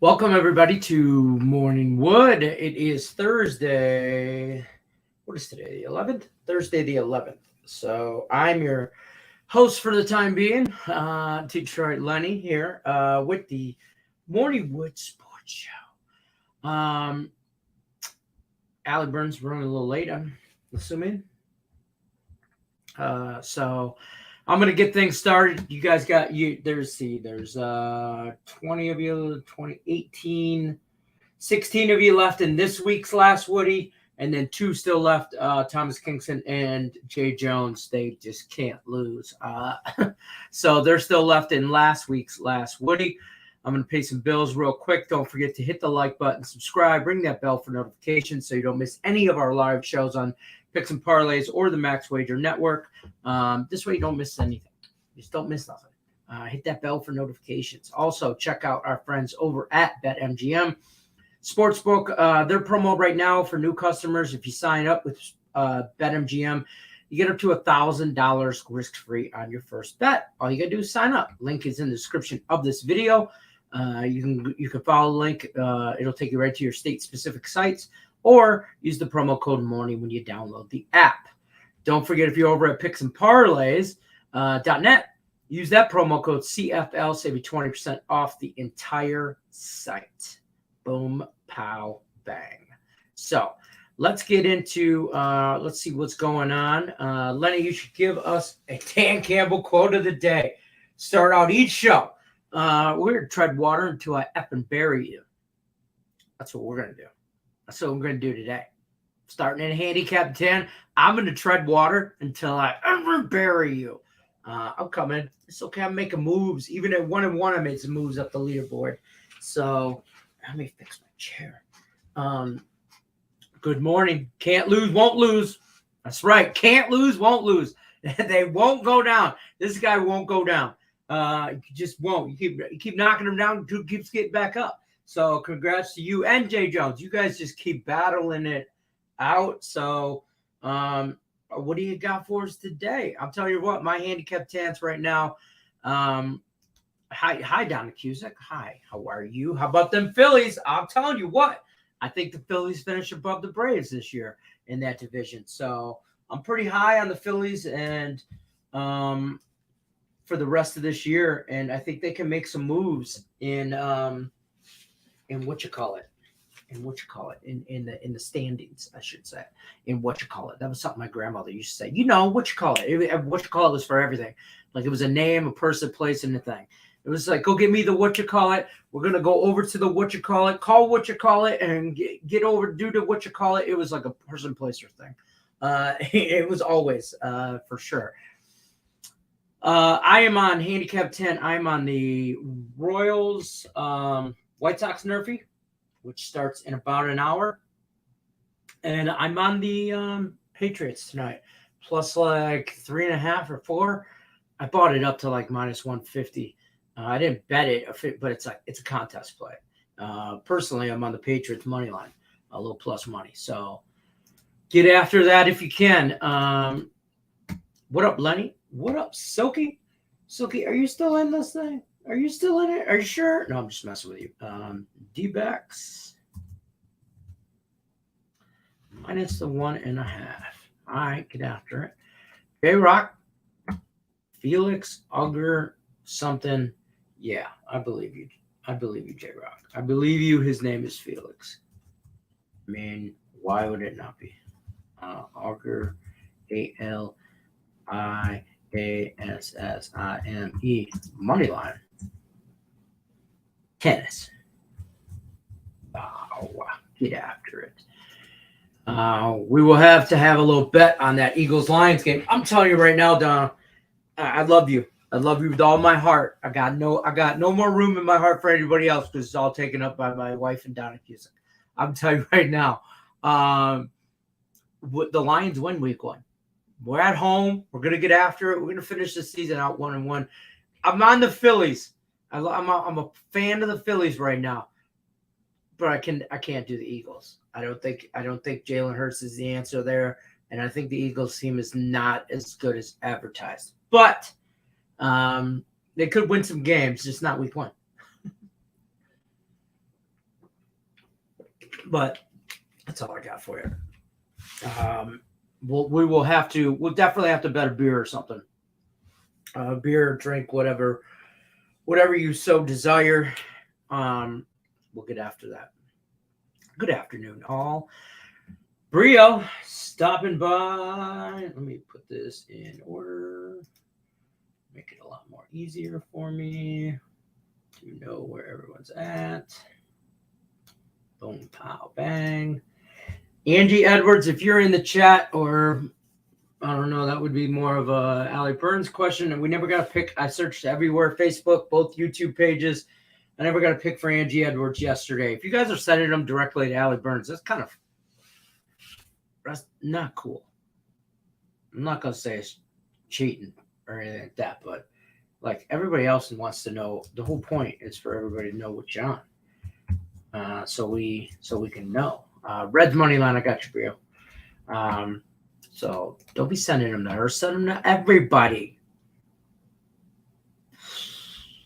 Welcome, everybody, to Morning Wood. It is Thursday. What is today? The 11th? Thursday, the 11th. So I'm your host for the time being, Detroit Lenny here with the Morning Wood Sports Show. Allie Burns running a little late, I'm assuming. So I'm gonna get things started. You guys got there's 20 of you, 20, 18, 16 of you left in this week's last Woody, and then 2 still left, Thomas Kingston and Jay Jones. They just can't lose. So they're still left in last week's last Woody. I'm going to pay some bills real quick. Don't forget to hit the like button, subscribe, ring that bell for notifications so you don't miss any of our live shows on Picks and Parlays or the Max Wager Network. This way you don't miss anything. You just don't miss nothing. Hit that bell for notifications. Also, check out our friends over at BetMGM Sportsbook. Their promo right now for new customers, if you sign up with BetMGM, you get up to $1,000 risk-free on your first bet. All you got to do is sign up. Link is in the description of this video. You can follow the link. It'll take you right to your state-specific sites, or use the promo code MORNING when you download the app. Don't forget, if you're over at picksandparlays.net, use that promo code CFL, save you 20% off the entire site. Boom, pow, bang. So let's get into, let's see what's going on. Lenny, you should give us a Dan Campbell quote of the day. Start out each show. We're going to tread water until I effing bury you. That's what we're going to do. That's what we're going to do today. Starting in handicap 10, I'm going to tread water until I ever bury you. I'm coming. It's okay. I'm making moves. Even at 1-1, I made some moves up the leaderboard. So let me fix my chair. Good morning. Can't lose, won't lose. That's right. Can't lose, won't lose. They won't go down. This guy won't go down. You just won't. You keep knocking him down. Dude keeps getting back up. So congrats to you and Jay Jones. You guys just keep battling it out. So what do you got for us today? I'll tell you what, my handicap 10s right now. Hi, Donna Cusick. Hi, how are you? How about them Phillies? I'm telling you what, I think the Phillies finish above the Braves this year in that division. So I'm pretty high on the Phillies and for the rest of this year. And I think they can make some moves in what you call it. In the standings, I should say. In what you call it. That was something my grandmother used to say. You know, what you call it. What you call it was for everything. Like it was a name, a person, place, and a thing. It was like, go get me the what you call it. We're going to go over to the what you call it, call what you call it, and get over, do the what you call it. It was like a person, place, or thing. It was always, for sure. I am on handicap 10. I'm on the Royals, White Sox Nerfy, which starts in about an hour. And I'm on the Patriots tonight, plus like 3.5 or 4. I bought it up to like minus 150. I didn't bet it, but it's a contest play. Personally, I'm on the Patriots money line, a little plus money. So get after that if you can. What up, Lenny? What up, Silky? Silky, are you still in this thing? Are you still in it? Are you sure? No, I'm just messing with you. D-backs minus the 1.5. All right, get after it. J-Rock, Felix, Uger, something. Yeah, I believe you. I believe you, J-Rock. I believe you. His name is Felix. I mean, why would it not be? Uger, ALIASSIME, money line. Tennis. Oh, get after it. We will have to have a little bet on that Eagles-Lions game. I'm telling you right now, Donna, I love you. I love you with all my heart. I got no more room in my heart for anybody else because it's all taken up by my wife and Donna Cusick. I'm telling you right now. The Lions win week 1. We're at home. We're gonna get after it. We're gonna finish the season out 1-1. I'm on the Phillies. I'm a fan of the Phillies right now, but I can't do the Eagles. I don't think Jalen Hurts is the answer there, and I think the Eagles team is not as good as advertised. But they could win some games, just not week 1. But that's all I got for you. We'll definitely have to bet a beer or something. Beer, drink, whatever you so desire. We'll get after that. Good afternoon, all. Brio, stopping by. Let me put this in order. Make it a lot more easier for me to know where everyone's at. Boom, pow, bang. Angie Edwards, if you're in the chat, or I don't know, that would be more of a Allie Burns question. And we never got a pick. I searched everywhere, Facebook, both YouTube pages. I never got a pick for Angie Edwards yesterday. If you guys are sending them directly to Allie Burns, that's not cool. I'm not going to say it's cheating or anything like that, but like everybody else wants to know, the whole point is for everybody to know what's on. So we can know. Red's money line, I got you, Brio. So don't be sending them to her. Send them to everybody.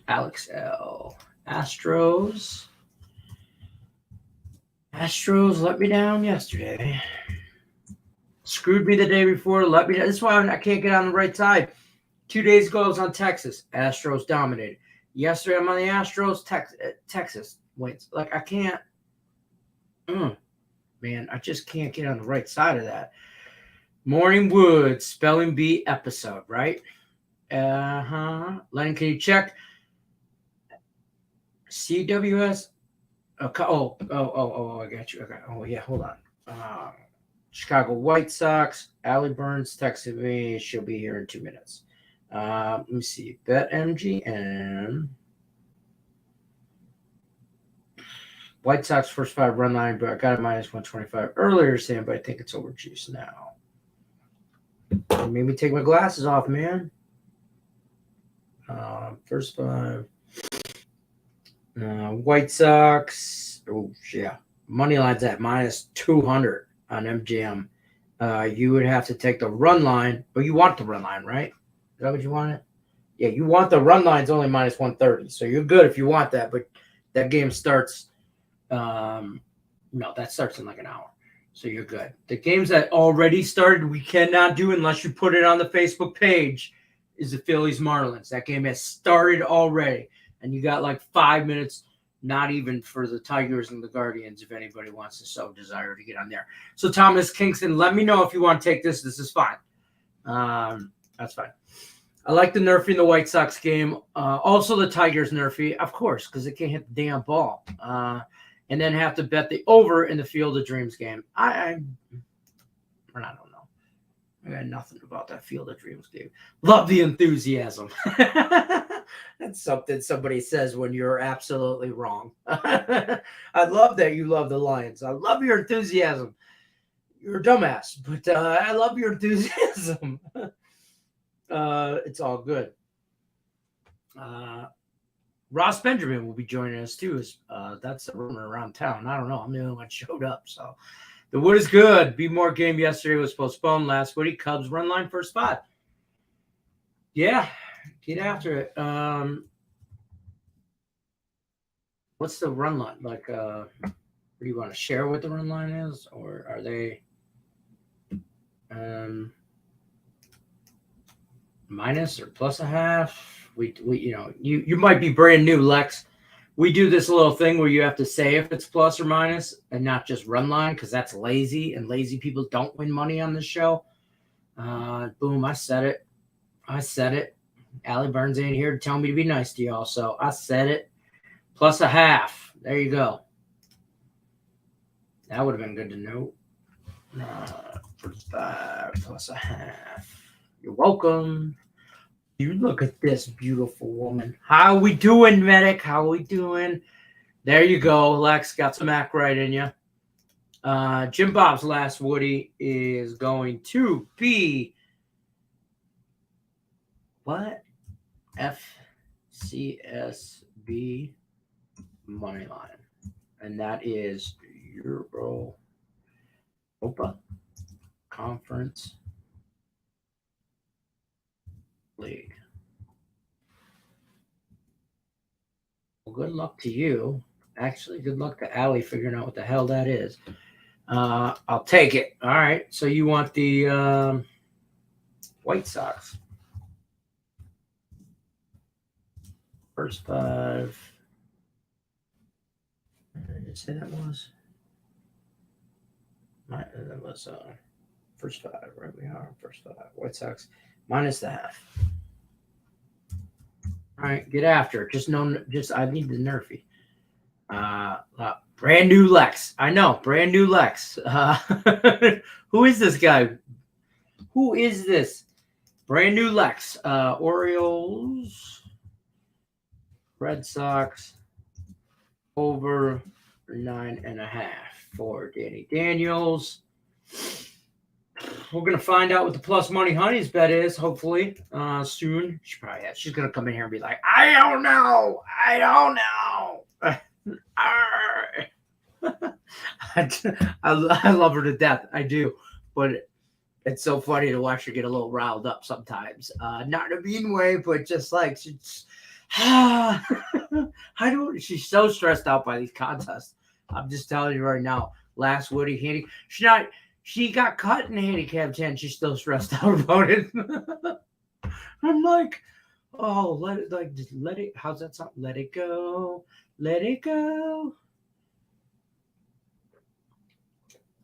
Alex L. Astros let me down yesterday. Screwed me the day before. Let me down. That's why I can't get on the right side. 2 days ago, I was on Texas. Astros dominated. Yesterday, I'm on the Astros. Texas wins. Like, I can't. Man, I just can't get on the right side of that. Morning Wood, spelling bee episode, right? Lenny, can you check? CWS? I got you. Okay. Oh, yeah, hold on. Chicago White Sox. Allie Burns texted me. She'll be here in 2 minutes. Let me see. BetMGM. White Sox first 5 run line, but I got it minus 125 earlier, Sam, but I think it's overjuiced now. It made me take my glasses off, man. First 5. White Sox. Oh, yeah. Money line's at minus 200 on MGM. You would have to take the run line. But you want the run line, right? Is that what you wanted? Yeah, you want the run line's only minus 130. So you're good if you want that. But that game starts. No, that starts in like an hour. So you're good. The games that already started, we cannot do unless you put it on the Facebook page, is the Phillies Marlins. That game has started already. And you got like 5 minutes, not even for the Tigers and the Guardians, if anybody wants to so desire to get on there. So Thomas Kingston, let me know if you want to take this. This is fine. That's fine. I like the nerfing the White Sox game. Also the Tigers nerfy, of course, because they can't hit the damn ball. And then have to bet the over in the Field of Dreams game. I don't know. I got nothing about that Field of Dreams game. Love the enthusiasm. That's something somebody says when you're absolutely wrong. I love that you love the Lions. I love your enthusiasm. You're a dumbass, but I love your enthusiasm. It's all good. Ross Benjamin will be joining us too. That's a rumor around town. I don't know. I'm the only one showed up. So the Wood is good. Be more game yesterday was postponed. Last Woody Cubs run line first 5. Yeah, get after it. What's the run line? Like, do you want to share what the run line is, or are they minus or plus a half? We you might be brand new, Lex. We do this little thing where you have to say if it's plus or minus and not just run line, because that's lazy, and lazy people don't win money on this show. Boom, I said it. Allie Burns ain't here to tell me to be nice to y'all, so I said it. Plus a half. There you go. That would have been good to know. 5 plus a half. You're welcome. You look at this beautiful woman. How we doing, Medic? How we doing? There you go, Lex. Got some act right in you. Jim Bob's last Woody is going to be what? FCSB money line. And that is Europa Conference League. Well, good luck to you. Actually, good luck to Allie figuring out what the hell that is. I'll take it. All right. So you want the White Sox. First 5. What did I say that was? That was first 5. Right, we are first 5. White Sox minus the half. All right, get after it. Just I need the Nerfy. Brand new Lex. I know, brand new Lex. Who is this guy? Who is this? Brand new Lex. Orioles, Red Sox, over 9.5 for Danny Daniels. We're gonna find out what the plus money Honey's bet is. Hopefully, soon. She's gonna come in here and be like, "I don't know. I love her to death. I do, but it's so funny to watch her get a little riled up sometimes. Not in a mean way, but just like she's so stressed out by these contests. I'm just telling you right now. Last Woody she got cut in the handicap 10. She's still stressed out about it. I'm like, oh, let it. How's that sound? Let it go. Let it go.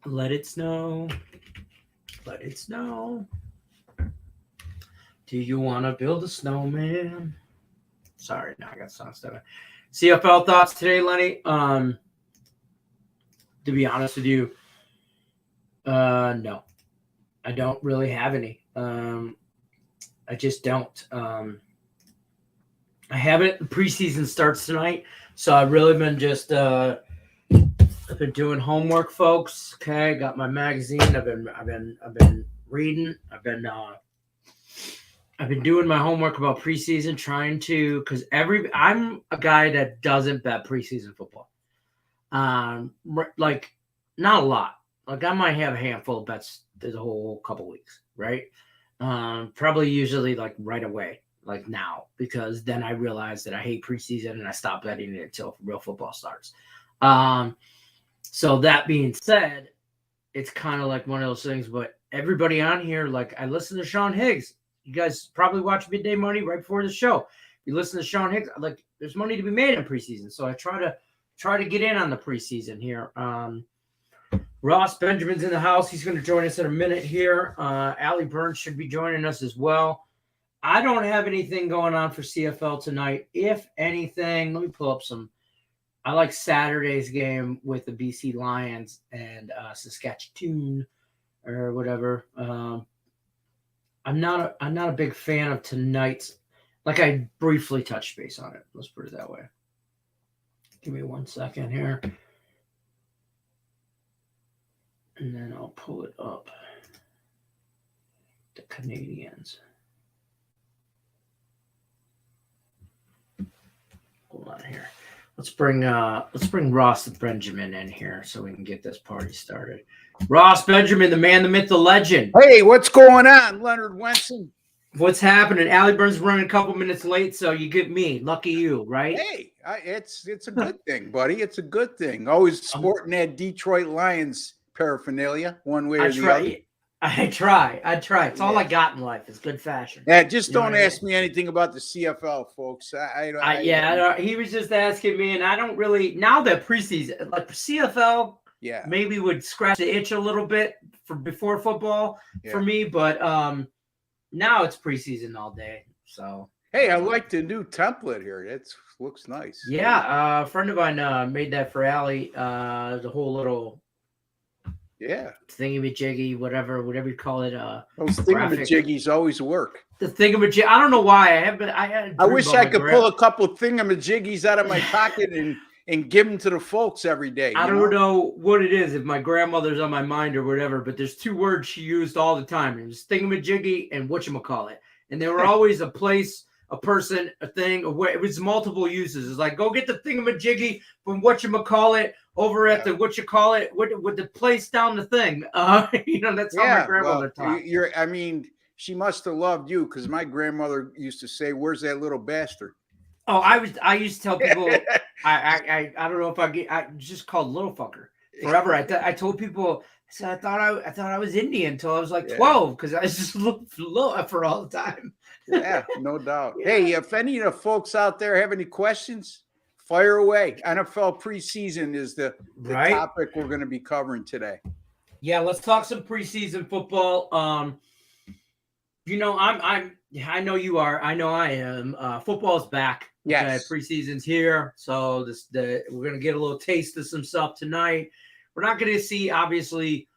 Let it snow. Let it snow. Do you want to build a snowman? Sorry, now I got song stuff. CFL thoughts today, Lenny. To be honest with you, no, I don't really have any. I just don't. I haven't. Preseason starts tonight, so I've really been just. I've been doing homework, folks. Okay, got my magazine. I've been reading. I've been doing my homework about preseason, trying to because I'm a guy that doesn't bet preseason football. Like not a lot. Like I might have a handful of bets the whole couple weeks, right? Probably usually like right away, like now, because then I realize that I hate preseason and I stop betting it until real football starts. So that being said, it's kind of like one of those things. But everybody on here, like I listen to Sean Higgs. You guys probably watch Midday Money right before the show. You listen to Sean Higgs, like there's money to be made in preseason. So I try to get in on the preseason here. Ross Benjamin's in the house. He's going to join us in a minute here. Allie Burns should be joining us as well. I don't have anything going on for CFL tonight. If anything, let me pull up some. I like Saturday's game with the BC Lions and Saskatchewan or whatever. I'm not a big fan of tonight's. Like I briefly touched base on it. Let's put it that way. Give me 1 second here. And then I'll pull it up. The Canadians. Hold on here. Let's bring Ross Benjamin in here so we can get this party started. Ross Benjamin, the man, the myth, the legend. Hey, what's going on, Leonard Wenson? What's happening? Allie Burns running a couple minutes late, so you get me. Lucky you, right? Hey, it's a good thing, buddy. It's a good thing. Always sporting that Detroit Lions paraphernalia, one way or the other. I try. It's all I got in life. It's good fashion. Yeah, just don't ask me anything about the CFL, folks. He was just asking me, and I don't really now that preseason, like CFL, maybe would scratch the itch a little bit for before football for me, but now it's preseason all day. So hey, I like the new template here. It looks nice. Yeah, a friend of mine made that for Allie. The whole little. Yeah. Thingamajiggy, whatever you call it. Those thingamajiggies always work. The thingamajig. I don't know why. I wish I could pull a couple of thingamajiggies out of my pocket and give them to the folks every day. I don't know what it is, if my grandmother's on my mind or whatever, but there's 2 words she used all the time. It was thingamajiggy and whatchamacallit. And they were always a place, a person, a thing. It was multiple uses. It's like, go get the thingamajiggy from whatchamacallit over at the with the place down the thing. That's how my grandmother taught. She must have loved you because my grandmother used to say, "Where's that little bastard?" Oh, I used to tell people I don't know if I just called little fucker forever. I told people I said I thought I was Indian until I was like 12 because I just looked low for all the time. Yeah, no doubt. Yeah. Hey, if any of the folks out there have any questions, fire away. NFL preseason is the topic we're going to be covering today. Yeah, let's talk some preseason football. I know you are. I know I am. Football's back. Yes. Okay, preseason's here. So we're gonna get a little taste of some stuff tonight. We're not gonna see obviously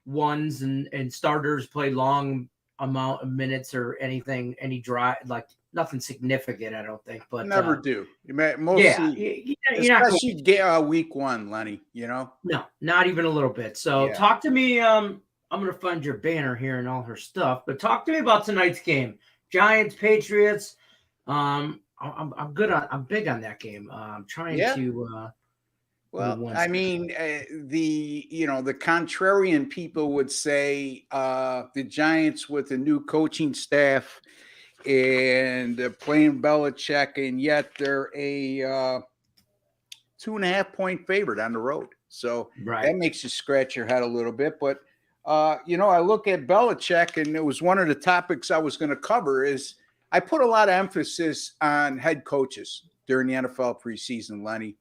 ones and starters play long amount of minutes or anything, any dry like nothing significant, I don't think. But never do. Mostly, especially week one, Lenny. No, not even a little bit. So talk to me. I'm gonna find your banner here and all her stuff, but talk to me about tonight's game. Giants, Patriots. I'm big on that game. I'm trying to. Well, I mean, the contrarian people would say the Giants with a new coaching staff and playing Belichick, and yet they're a 2.5-point favorite on the road. So that makes you scratch your head a little bit. But I look at Belichick, and it was one of the topics I was going to cover. Is I put a lot of emphasis on head coaches during the NFL preseason, Lenny.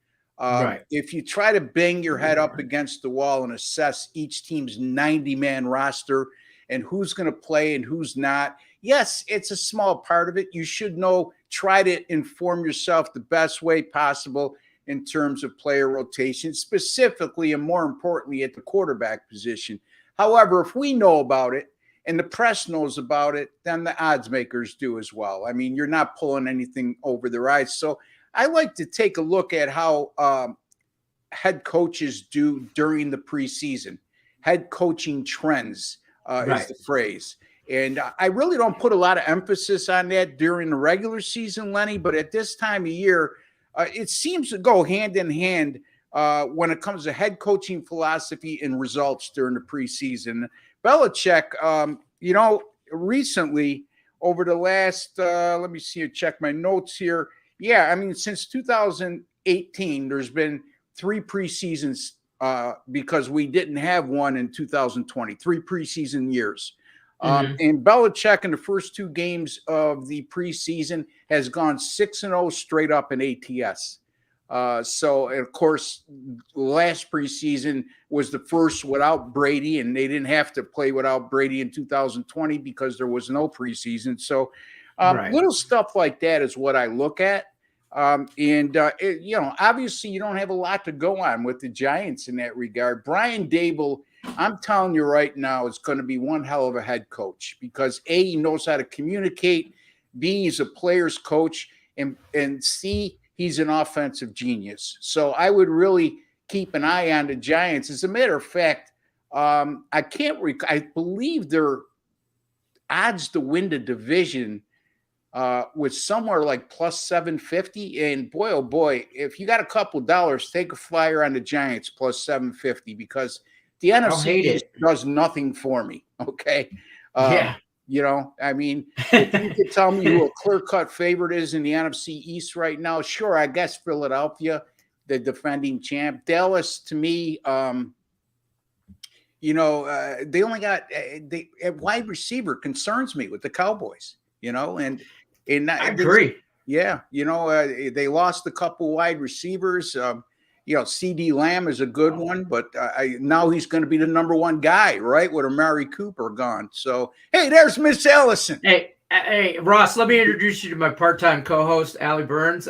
If you try to bang your head up against the wall and assess each team's 90-man roster and who's going to play and who's not, yes, it's a small part of it. You should try to inform yourself the best way possible in terms of player rotation, specifically and more importantly at the quarterback position. However, if we know about it and the press knows about it, then the odds makers do as well. I mean, you're not pulling anything over their eyes. So I like to take a look at how head coaches do during the preseason. Head coaching trends is the phrase. And I really don't put a lot of emphasis on that during the regular season, Lenny, but at this time of year, it seems to go hand in hand when it comes to head coaching philosophy and results during the preseason. Belichick, recently over the last, let me see, check my notes here. Yeah, I mean, since 2018, there's been 3 preseasons because we didn't have one in 2020, 3 preseason years. And Belichick in the first 2 games of the preseason has gone 6-0 straight up in ATS. So, of course, last preseason was the first without Brady, and they didn't have to play without Brady in 2020 because there was no preseason. So little stuff like that is what I look at. Obviously you don't have a lot to go on with the Giants in that regard. Brian Dable, I'm telling you right now, is going to be one hell of a head coach because A, he knows how to communicate, B, he's a player's coach, and C, he's an offensive genius. So I would really keep an eye on the Giants. As a matter of fact, I believe their odds to win the division was somewhere like plus 750. And boy, oh boy, if you got a couple dollars, take a flyer on the Giants plus 750 because the NFC does nothing for me. Okay. I mean, if you could tell me who a clear-cut favorite is in the NFC East right now, sure, I guess Philadelphia, the defending champ. Dallas, to me, they only got a wide receiver concerns me with the Cowboys, and I agree. Yeah. They lost a couple wide receivers. CD Lamb is a good one, but now he's going to be the number 1 guy, right? With Amari Cooper gone. So, hey, there's Miss Ellison. Hey, Ross, let me introduce you to my part-time co-host, Allie Burns.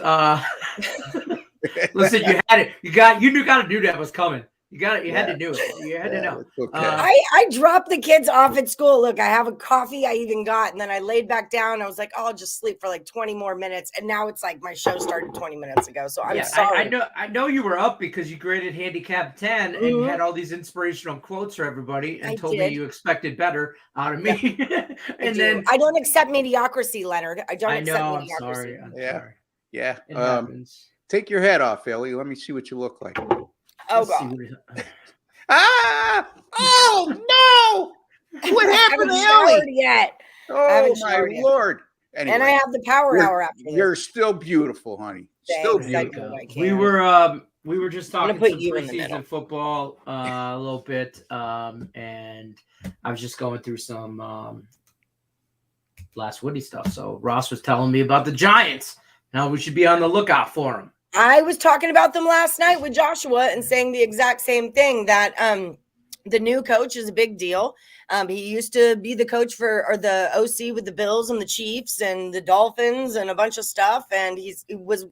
Listen, you had it. You got to do that was coming. You had to do it. You had to know. Okay. I dropped the kids off at school. Look, I have a coffee I even got, and then I laid back down. I was like, I'll just sleep for like 20 more minutes. And now it's like my show started 20 minutes ago. So I'm sorry. I know you were up because you graded Handicap 10 and you had all these inspirational quotes for everybody and told me you expected better out of me. Then I don't accept mediocrity, Leonard. I don't accept I'm mediocrity. sorry. Yeah. Take your hat off, Ellie. Let me see what you look like. Oh, God. Oh, no. What happened to Ellie? Yet. Oh, my Lord. Anyway, and I have the power hour after this. You're still beautiful, honey. Still beautiful. We were just talking some preseason football a little bit, and I was just going through some last Woody stuff. So Ross was telling me about the Giants. Now we should be on the lookout for them. I was talking about them last night with Joshua and saying the exact same thing, that the new coach is a big deal. He used to be the coach or the OC with the Bills and the Chiefs and the Dolphins and a bunch of stuff. And he was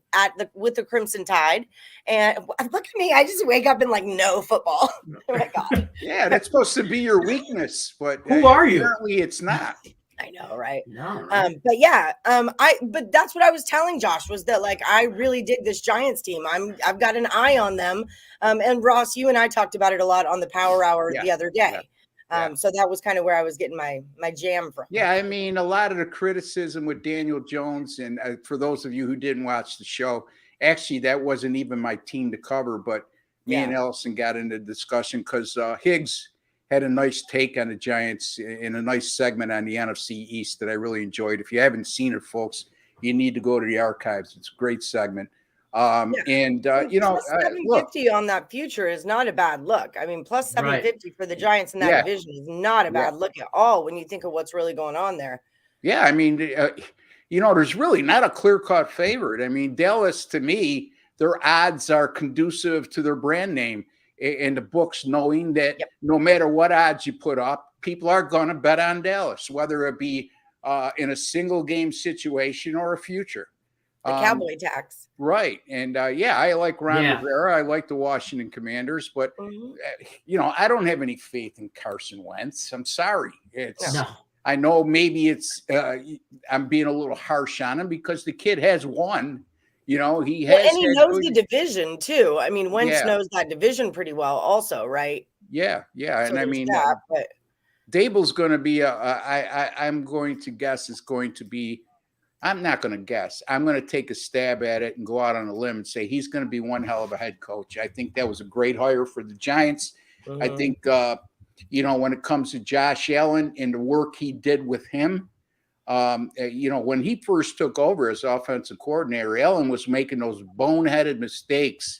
with the Crimson Tide. And look at me, I just wake up and know football. Oh my God. Yeah, that's supposed to be your weakness, but who are you? Apparently it's not. I know, right? No, right? But yeah, but that's what I was telling Josh, was that I really dig this Giants team. I've got an eye on them. And Ross, you and I talked about it a lot on the Power Hour the other day. So that was kind of where I was getting my jam from. Yeah, I mean, a lot of the criticism with Daniel Jones, and for those of you who didn't watch the show, actually that wasn't even my team to cover, but me and Ellison got into discussion because Higgs had a nice take on the Giants in a nice segment on the NFC East that I really enjoyed. If you haven't seen it, folks, you need to go to the archives. It's a great segment. And plus 750 on that future is not a bad look. I mean, plus 750 for the Giants in that division is not a bad look at all when you think of what's really going on there. Yeah, I mean, there's really not a clear-cut favorite. I mean, Dallas, to me, their odds are conducive to their brand name in the books, knowing that no matter what odds you put up, people are going to bet on Dallas, whether it be in a single game situation or a future. The Cowboy tax. Right. And I like Ron Rivera. I like the Washington Commanders, but I don't have any faith in Carson Wentz. I'm sorry. I know maybe it's I'm being a little harsh on him because the kid has won. He has, and he knows the division too. I mean, Wentz knows that division pretty well, also, right? Yeah. So and I mean, but Dable's going to be I'm going to guess it's going to be. I'm not going to guess. I'm going to take a stab at it and go out on a limb and say he's going to be one hell of a head coach. I think that was a great hire for the Giants. I think when it comes to Josh Allen and the work he did with him. When he first took over as offensive coordinator, Allen was making those boneheaded mistakes.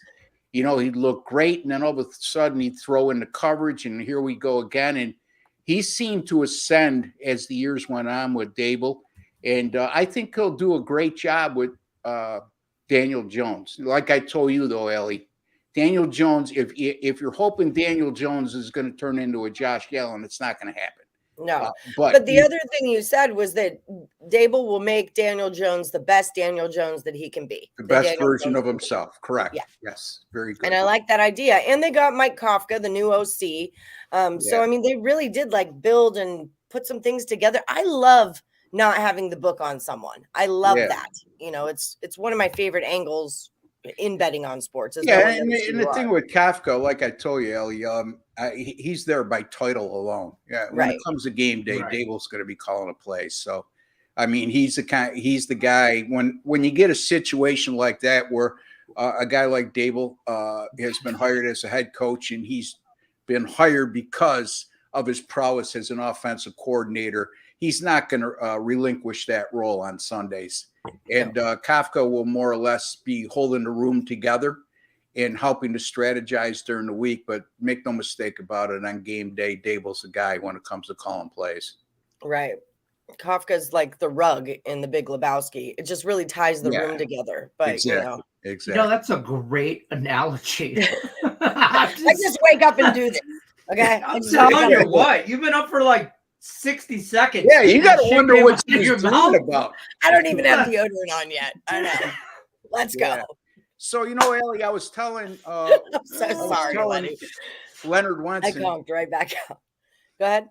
He'd look great, and then all of a sudden he'd throw in the coverage, and here we go again. And he seemed to ascend as the years went on with Dable. And I think he'll do a great job with Daniel Jones. Like I told you, though, Ellie, Daniel Jones, if you're hoping Daniel Jones is going to turn into a Josh Allen, it's not going to happen. No, but the other thing you said was that Dable will make Daniel Jones the best Daniel Jones that he can be. The best version of himself. Correct. Yeah. Yes. Very good. And I like that idea. And they got Mike Kafka, the new OC. So, I mean, they really did build and put some things together. I love not having the book on someone. I love that. It's one of my favorite angles in betting on sports. And the thing with Kafka, like I told you, Ellie, he's there by title alone. Yeah, when it comes to game day, Dable's going to be calling a play. So, I mean, he's the guy. When you get a situation like that where a guy like Dable has been hired as a head coach, and he's been hired because of his prowess as an offensive coordinator, he's not going to relinquish that role on Sundays. And Kafka will more or less be holding the room together and helping to strategize during the week. But make no mistake about it, on game day, Dable's the guy when it comes to calling plays. Right. Kafka's like the rug in The Big Lebowski. It just really ties the room together. But exactly. That's a great analogy. I just wake up and do this. Okay. I'm telling you what, you've been up for 60 seconds. Yeah, you got to wonder what you're talking about. I don't even have deodorant on yet. I know. Let's go. So, Ellie, I was telling I'm so sorry, Lenny. Leonard Wenson. I conked right back out. Go ahead.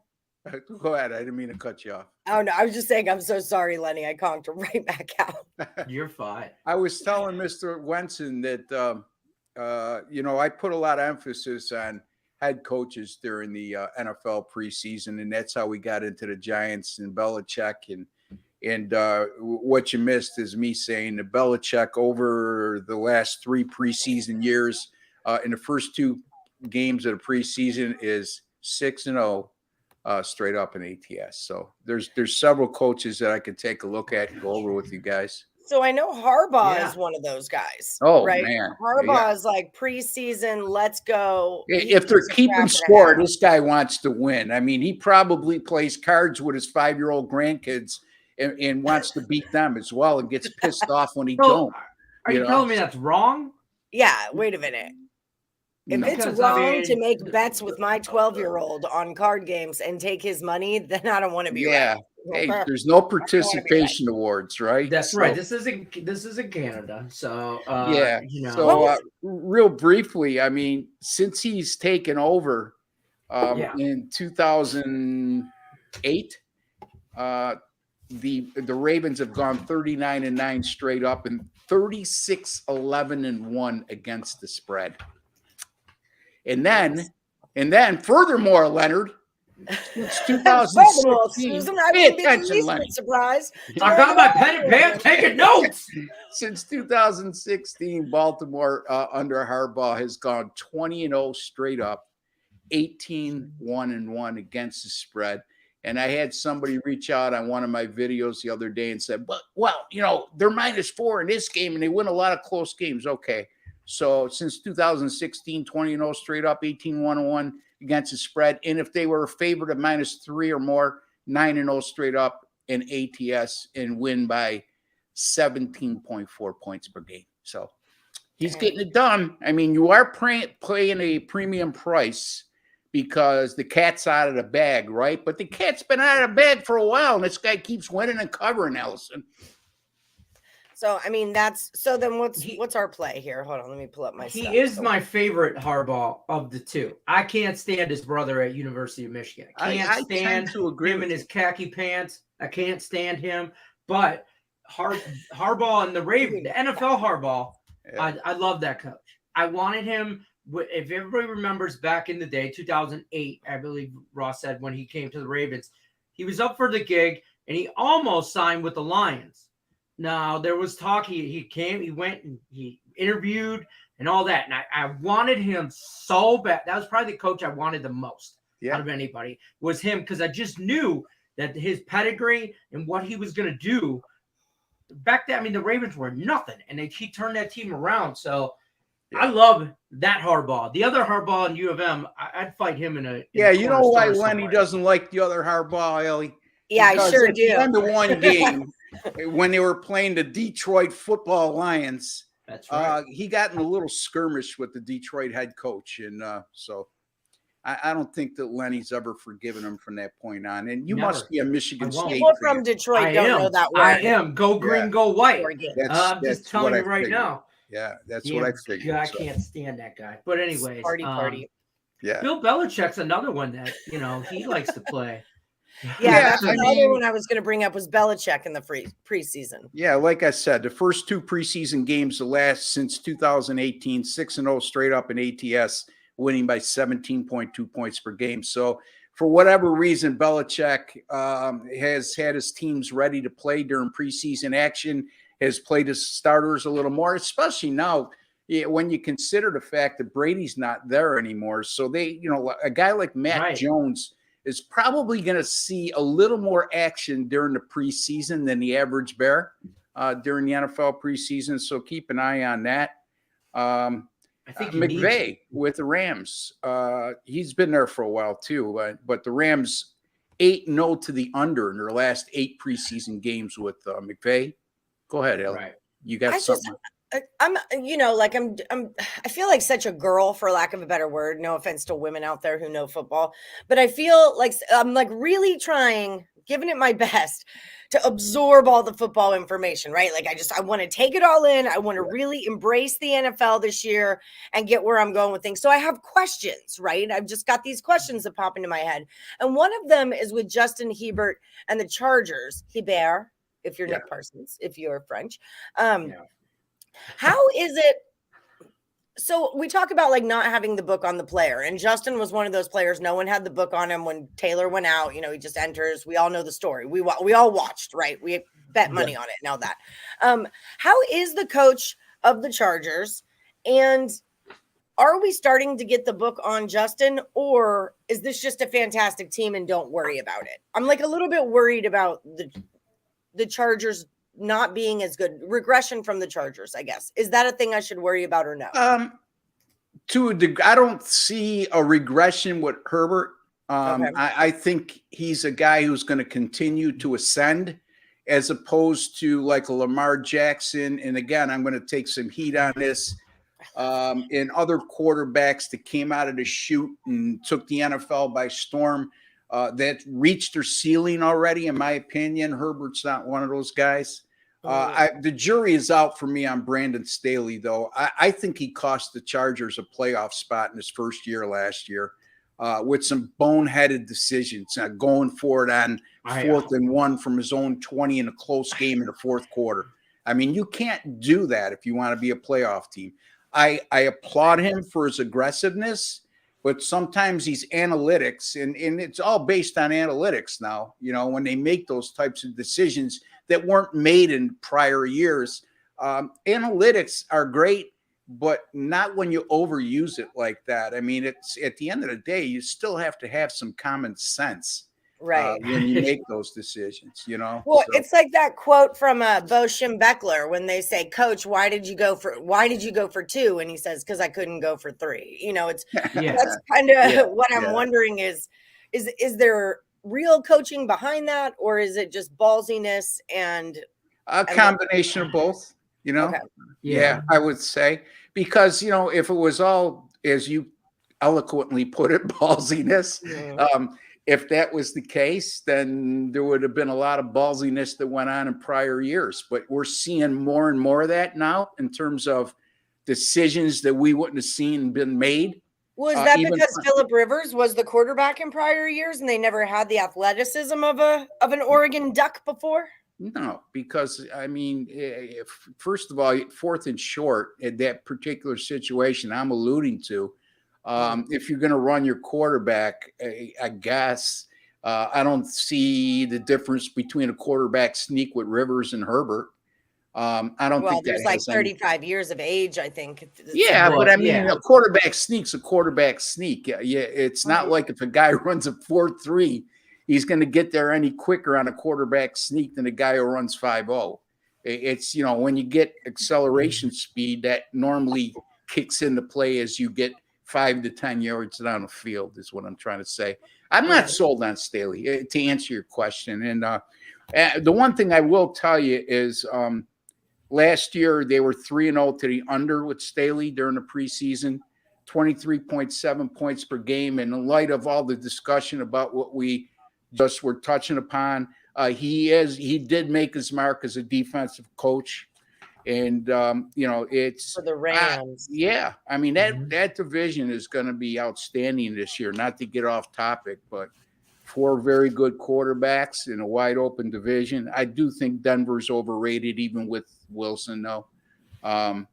Go ahead. I didn't mean to cut you off. Oh, no. I was just saying, I'm so sorry, Lenny. I conked right back out. You're fine. I was telling Mr. Wenson that, I put a lot of emphasis on head coaches during the NFL preseason, and that's how we got into the Giants and Belichick. And what you missed is me saying that Belichick over the last 3 preseason years, in the first 2 games of the preseason, is 6-0 straight up in ATS. So there's several coaches that I could take a look at and go over with you guys. So I know Harbaugh is one of those guys. Oh, right? man. Harbaugh is like preseason, let's go. If they're keeping score, this guy wants to win. I mean, he probably plays cards with his 5-year-old grandkids and wants to beat them as well and gets pissed off when he don't. Are you telling me that's wrong? Yeah, wait a minute. If it's wrong to make bets with my 12-year-old on card games and take his money, then I don't want to be right. Hey, there's no participation awards, right? That's right. This isn't Canada. So So real briefly, I mean, since he's taken over in 2008, the Ravens have gone 39-9 straight up and 36-11-1 against the spread. And then furthermore, Leonard, since 2016, Susan, pay attention, Lenny. Surprise! I got my pen and pad taking notes. Since 2016, Baltimore under Harbaugh has gone 20-0 straight up, 18-1-1 against the spread. And I had somebody reach out on one of my videos the other day and said, well, they're -4 in this game and they win a lot of close games. Okay. So since 2016, 20-0 straight up, 18-1-1 against the spread. And if they were a favorite of -3 or more, 9-0 straight up in ATS and win by 17.4 points per game. So he's getting it done. I mean, you are playing a premium price because the cat's out of the bag, right? But the cat's been out of the bag for a while, and this guy keeps winning and covering, Allison. So, I mean, then what's our play here? Hold on, let me pull up my stuff. He is my favorite Harbaugh of the two. I can't stand his brother at University of Michigan. I can't stand him in his khaki pants. I can't stand him. But Harbaugh and the Ravens, the NFL Harbaugh, I love that coach. I wanted him. If everybody remembers back in the day, 2008, I believe Ross said when he came to the Ravens, he was up for the gig and he almost signed with the Lions. Now, there was talk. He went and he interviewed and all that. And I wanted him so bad. That was probably the coach I wanted the most out of anybody was him because I just knew that his pedigree and what he was going to do. Back then, I mean, the Ravens were nothing. And he turned that team around. So I love that Harbaugh. The other Harbaugh in U of M, I'd fight him in a you know why Lenny doesn't like the other Harbaugh, Ellie? Yeah, because I sure at do. The end of one game, when they were playing the Detroit Football Lions, that's right. He got in a little skirmish with the Detroit head coach, and so I don't think that Lenny's ever forgiven him from that point on. And you must be a Michigan State People from Detroit don't know that word. I am. Go green, go white. I'm just telling you right now. Yeah, that's what I figured. I can't stand that guy. But anyways, party. Yeah, Bill Belichick's another one that he likes to play. Yeah, that's another one I was going to bring up was Belichick in the preseason. Yeah, like I said, the first 2 preseason games, the last since 2018, 6-0 straight up in ATS, winning by 17.2 points per game. So for whatever reason, Belichick has had his teams ready to play during preseason action, has played his starters a little more, especially now when you consider the fact that Brady's not there anymore. So they, a guy like Matt Jones is probably going to see a little more action during the preseason than the average Bear during the NFL preseason. So keep an eye on that. I think McVay with the Rams, he's been there for a while too, but the Rams 8-0 to the under in their last 8 preseason games with McVay. Go ahead, Ellie. Right. You got something. I feel like such a girl, for lack of a better word. No offense to women out there who know football, but I feel like I'm like really giving it my best to absorb all the football information, right? Like I want to take it all in. I want to really embrace the NFL this year and get where I'm going with things. So I have questions, right? I've just got these questions that pop into my head. And one of them is with Justin Herbert and the Chargers. Hebert, if you're Nick Parsons, if you're French. How is it? So we talk about like not having the book on the player, and Justin was one of those players. No one had the book on him when Taylor went out. He just enters. We all know the story. We all watched, right? We bet money on it. Now that, how is the coach of the Chargers, and are we starting to get the book on Justin, or is this just a fantastic team and don't worry about it? I'm like a little bit worried about the Chargers not being as good. Regression from the Chargers, I guess. Is that a thing I should worry about or no? To a degree, I don't see a regression with Herbert. Okay. I think he's a guy who's going to continue to ascend, as opposed to like a Lamar Jackson. And again, I'm going to take some heat on this. And other quarterbacks that came out of the chute and took the NFL by storm, that reached their ceiling already, in my opinion. Herbert's not one of those guys. The jury is out for me on Brandon Staley, though. I think he cost the Chargers a playoff spot in his first year last year, with some boneheaded decisions, going for it on 4th and 1 from his own 20 in a close game in the fourth quarter. I mean, you can't do that if you want to be a playoff team. I applaud him for his aggressiveness, but sometimes these analytics, and it's all based on analytics now, when they make those types of decisions that weren't made in prior years. Analytics are great, but not when you overuse it like that. I mean, it's at the end of the day, you still have to have some common sense. Right. When you make those decisions, Well, So, it's like that quote from Bo Schembechler when they say, "Coach, why did you go for 2?" And he says, "Because I couldn't go for 3." It's that's kind of what I'm wondering is there real coaching behind that, or is it just ballsiness and a combination of both? Okay. Yeah, I would say, because if it was all, as you eloquently put it, ballsiness. If that was the case, then there would have been a lot of ballsiness that went on in prior years. But we're seeing more and more of that now in terms of decisions that we wouldn't have seen been made. Well, is that because Phillip Rivers was the quarterback in prior years and they never had the athleticism of an Oregon Duck before? No, because, I mean, first of all, 4th and short in that particular situation I'm alluding to, if you're going to run your quarterback, I guess, I don't see the difference between a quarterback sneak with Rivers and Herbert. I don't think there's like 35 years of age, I think. Yeah, but I mean, a quarterback sneak's a quarterback sneak. Yeah, it's not like if a guy runs a 4.3, he's going to get there any quicker on a quarterback sneak than a guy who runs 5.0. It's, when you get acceleration speed, that normally kicks into play as you get 5 to 10 yards down the field, is what I'm trying to say. I'm not sold on Staley, to answer your question. And the one thing I will tell you is last year they were 3-0 to the under with Staley during the preseason, 23.7 points per game. And in light of all the discussion about what we just were touching upon, he did make his mark as a defensive coach. And, it's for the Rams. I mean, that division is going to be outstanding this year. Not to get off topic, but 4 very good quarterbacks in a wide open division. I do think Denver's overrated, even with Wilson, though. I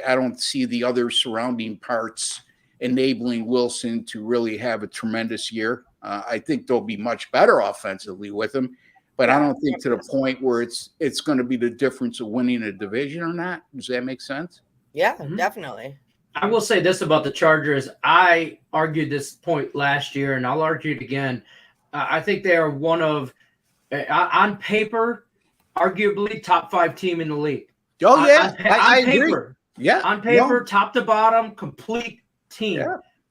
don't see the other surrounding parts enabling Wilson to really have a tremendous year. I think they'll be much better offensively with him. But I don't think to the point where it's going to be the difference of winning a division or not. Does that make sense? Yeah, definitely. I will say this about the Chargers. I argued this point last year, and I'll argue it again. I think they are one of, on paper, arguably top 5 team in the league. Oh, yeah. I agree. Paper, yeah. On paper, top to bottom, complete team.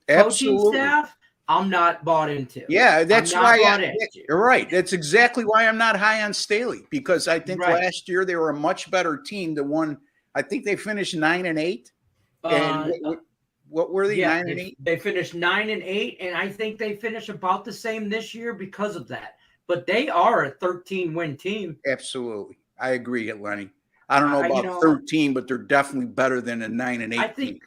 Yeah, coaching staff, I'm not bought into. Yeah, that's why you're right. That's exactly why I'm not high on Staley, because I think last year they were a much better team than one. I think they finished 9-8. And what were they? 9-8. They finished 9-8, and I think they finish about the same this year because of that. But they are a 13-win team. Absolutely, I agree, Lenny. I don't know about 13, but they're definitely better than a 9-8 team.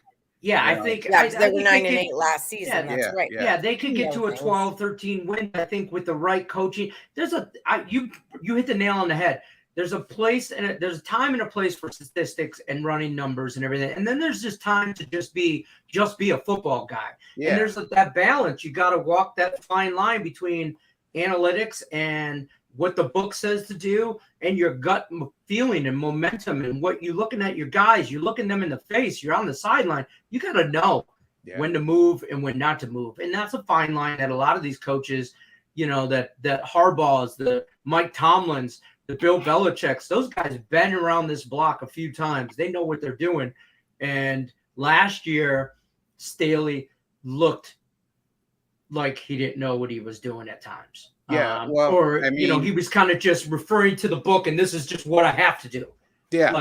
Yeah, I think they were 9-8 last season. That's right. Yeah, they could get to a 12-13 win, I think, with the right coaching. You hit the nail on the head. There's a place and there's a time and a place for statistics and running numbers and everything. And then there's just time to just be a football guy. Yeah. And there's that balance. You got to walk that fine line between analytics and what the book says to do and your gut feeling and momentum and what you're looking at your guys, you're looking them in the face, you're on the sideline, you got to know when to move and when not to move. And that's a fine line that a lot of these coaches, you know, that Harbaugh's, the Mike Tomlins, the Bill Belichick's, those guys have been around this block a few times. They know what they're doing. And last year, Staley looked like he didn't know what he was doing at times. Yeah. You know, he was kind of just referring to the book and this is just what I have to do. Yeah.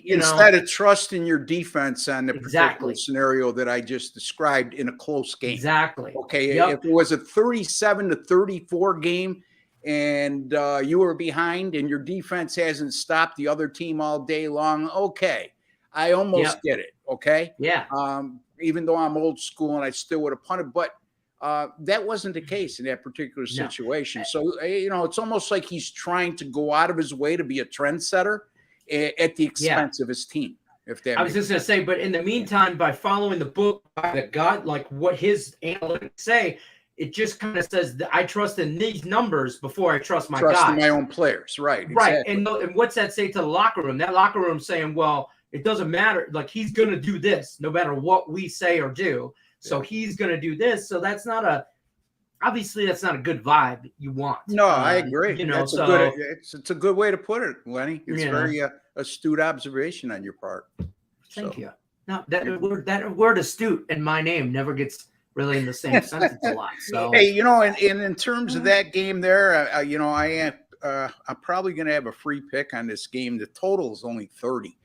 Instead of trusting your defense on the particular scenario that I just described in a close game. Exactly. Okay. If it was a 37-34 game and you were behind and your defense hasn't stopped the other team all day long. Okay. I almost get it. Okay. Yeah. Even though I'm old school and I still would have punted, but that wasn't the case in that particular situation. So, you know, it's almost like he's trying to go out of his way to be a trendsetter at the expense of his team. If that I was just going to say, but in the meantime, by following the book, by the God, like what his analytics say, it just kind of says that I trust in these numbers before I trust my guys. My own players. Right. Right. Exactly. And what's that say to the locker room? That locker room saying, well, it doesn't matter. Like he's going to do this no matter what we say or do. So he's going to do this. So that's not obviously that's not a good vibe you want. No, I agree. You know, it's a good way to put it, Lenny. It's very astute observation on your part. Thank you. No, that word astute in my name never gets really in the same sentence a lot. So hey, you know, and in terms of that game there, you know, I'm probably going to have a free pick on this game. The total is only 30.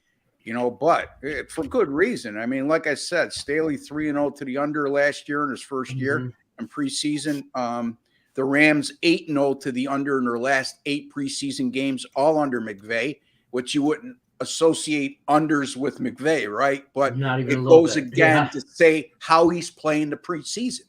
You know, but for good reason. I mean, like I said, Staley 3-0 to the under last year in his first year in preseason. The Rams 8-0 to the under in their last 8 preseason games, all under McVay, which you wouldn't associate unders with McVay, right? But it goes again to say how he's playing the preseason.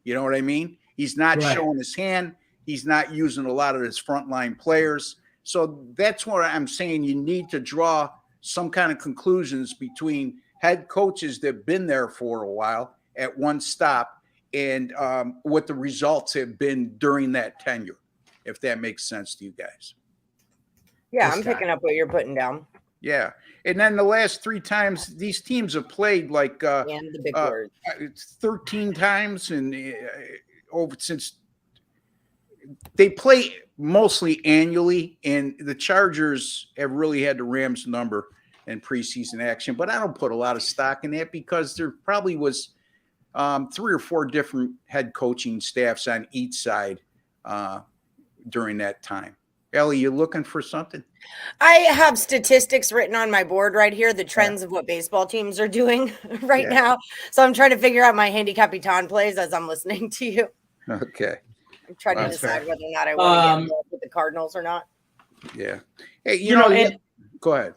You know what I mean? He's not showing his hand. He's not using a lot of his frontline players. So that's what I'm saying. You need to draw some kind of conclusions between head coaches that have been there for a while at one stop and what the results have been during that tenure, if that makes sense to you guys. Yeah, I'm picking up what you're putting down. Yeah. And then the last 3 times these teams have played like and the big word. 13 times and since they play mostly annually, and the Chargers have really had the Rams number in preseason action. But I don't put a lot of stock in that because there probably was 3 or 4 different head coaching staffs on each side during that time. Ellie, you looking for something? I have statistics written on my board right here, the trends of what baseball teams are doing right now. So I'm trying to figure out my handicap baton plays as I'm listening to you. Okay. I'm trying to decide whether or not I want to get involved with the Cardinals or not. Yeah. Hey, you know go ahead. Go ahead.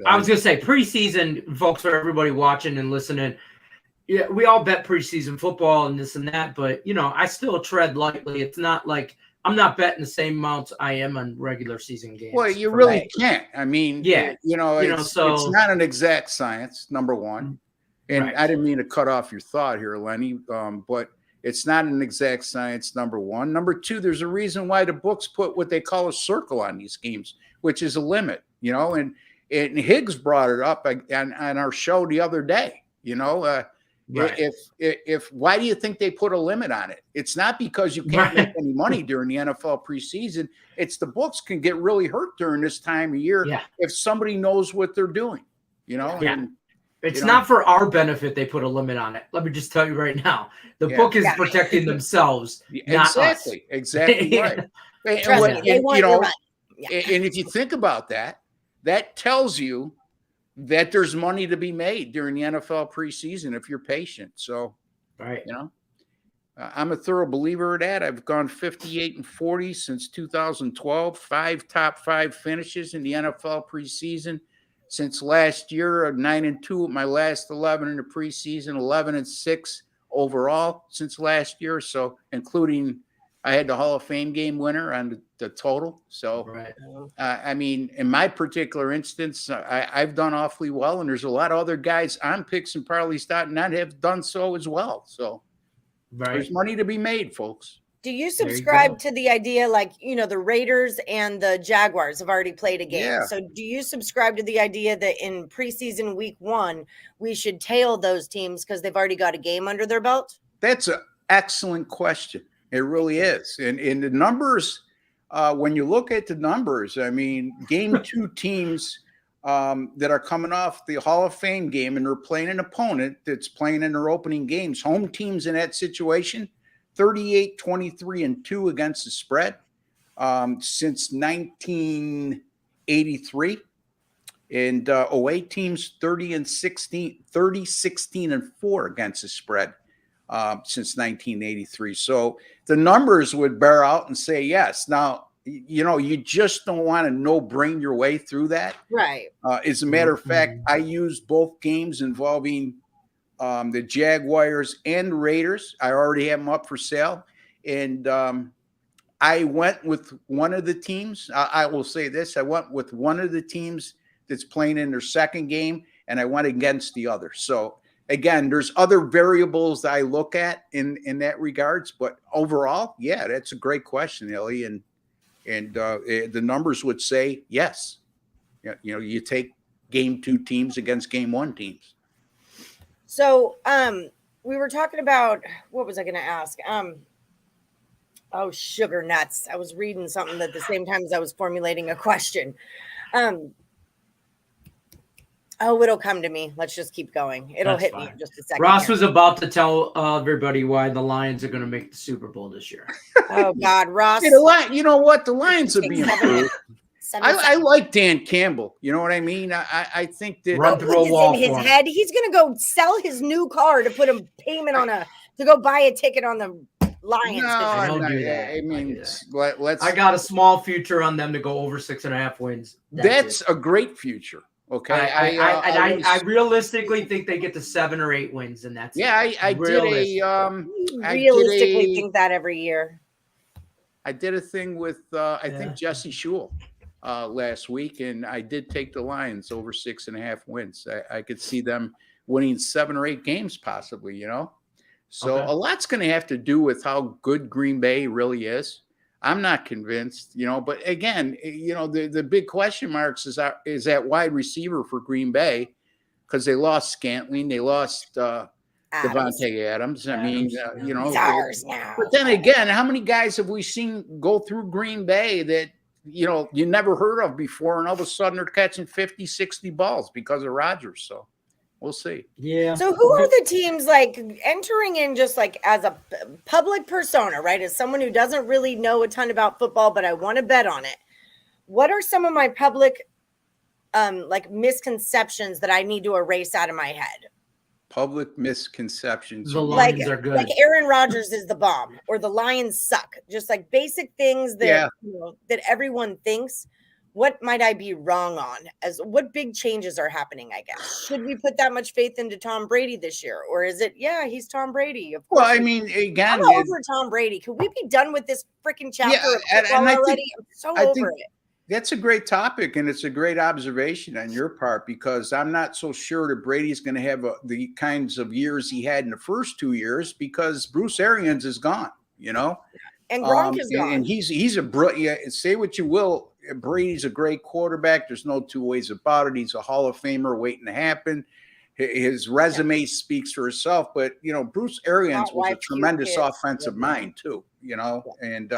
I was going to say preseason, folks, for everybody watching and listening. Yeah, we all bet preseason football and this and that, but, you know, I still tread lightly. It's not like I'm not betting the same amounts I am on regular season games. Well, you really can't. I mean, it's not an exact science, number one. And I didn't mean to cut off your thought here, Lenny, but it's not an exact science, number one. Number two, there's a reason why the books put what they call a circle on these games, which is a limit, you know, and Higgs brought it up on our show the other day, you know, if why do you think they put a limit on it? It's not because you can't make any money during the NFL preseason. It's the books can get really hurt during this time of year if somebody knows what they're doing, you know. Yeah. And, it's not for our benefit they put a limit on it. Let me just tell you right now. The book is protecting themselves, not us. Exactly right. And if you think about that, that tells you that there's money to be made during the NFL preseason if you're patient. So, you know, I'm a thorough believer of that. I've gone 58-40 since 2012, 5 top 5 finishes in the NFL preseason. Since last year, 9-2 with my last 11 in the preseason, 11-6 overall since last year. So, including I had the Hall of Fame game winner on the total. So, I mean, in my particular instance, I've done awfully well, and there's a lot of other guys on Picks and Parlays that have done so as well. So, there's money to be made, folks. Do you subscribe to the idea, like, the Raiders and the Jaguars have already played a game. Yeah. So do you subscribe to the idea that in preseason week 1, we should tail those teams because they've already got a game under their belt? That's an excellent question. It really is. And the numbers, when you look at the numbers, I mean, game 2 teams that are coming off the Hall of Fame game and they're playing an opponent that's playing in their opening games, home teams in that situation, 38, 23, and 2 against the spread since 1983. And away teams 30, 16, and 4 against the spread since 1983. So the numbers would bear out and say yes. Now, you just don't want to no-brain your way through that. Right. As a matter of fact, I used both games involving the Jaguars and the Raiders. I already have them up for sale. And I went with one of the teams. I will say this. I went with one of the teams that's playing in their second game, and I went against the other. So, again, there's other variables that I look at in that regards. But overall, yeah, that's a great question, Ellie. And the numbers would say yes. You take game 2 teams against game 1 teams. So we were talking about, what was I going to ask? Oh, sugar nuts. I was reading something at the same time as I was formulating a question. It'll come to me. Let's just keep going. It'll hit me in just a second. Ross was about to tell everybody why the Lions are going to make the Super Bowl this year. Oh, God, Ross. You know what? The Lions are being improved. I like Dan Campbell. You know what I mean? I think that run through a wall in his head. He's going to go sell his new car to put a payment on to go buy a ticket on the Lions. I don't do that. I mean, let's. I got a small future on them to go over 6.5 wins. That's a great future. Okay, I realistically think they get to 7 or 8 wins, and that's I realistically think that every year. I did a thing with I think Jesse Shule last week, and I did take the Lions over 6.5 wins. I could see them winning 7 or 8 games possibly. So a lot's going to have to do with how good Green Bay really is. I'm not convinced, but again, the big question marks is that wide receiver for Green Bay, because they lost Scantling, they lost Devontae Adams. I mean, but then again, how many guys have we seen go through Green Bay that, you never heard of before, and all of a sudden they're catching 50, 60 balls because of Rodgers. So we'll see. Yeah. So who are the teams like entering in just like as a public persona, right? As someone who doesn't really know a ton about football, but I want to bet on it. What are some of my public like misconceptions that I need to erase out of my head? Public misconceptions. The Lions are good. Like Aaron Rodgers is the bomb, or the Lions suck. Just like basic things that that everyone thinks. What might I be wrong on? As what big changes are happening, I guess? Should we put that much faith into Tom Brady this year? Or is it, he's Tom Brady? Of course. Well, I mean, again, I'm over Tom Brady. Could we be done with this freaking chapter of football already? I'm so over it. That's a great topic, and it's a great observation on your part, because I'm not so sure that Brady's going to have the kinds of years he had in the first 2 years, because Bruce Arians is gone, And Gronk is gone. And he's a brilliant. Say what you will, Brady's a great quarterback. There's no two ways about it. He's a Hall of Famer waiting to happen. His resume speaks for itself. But, Bruce Arians was a tremendous offensive mind too, and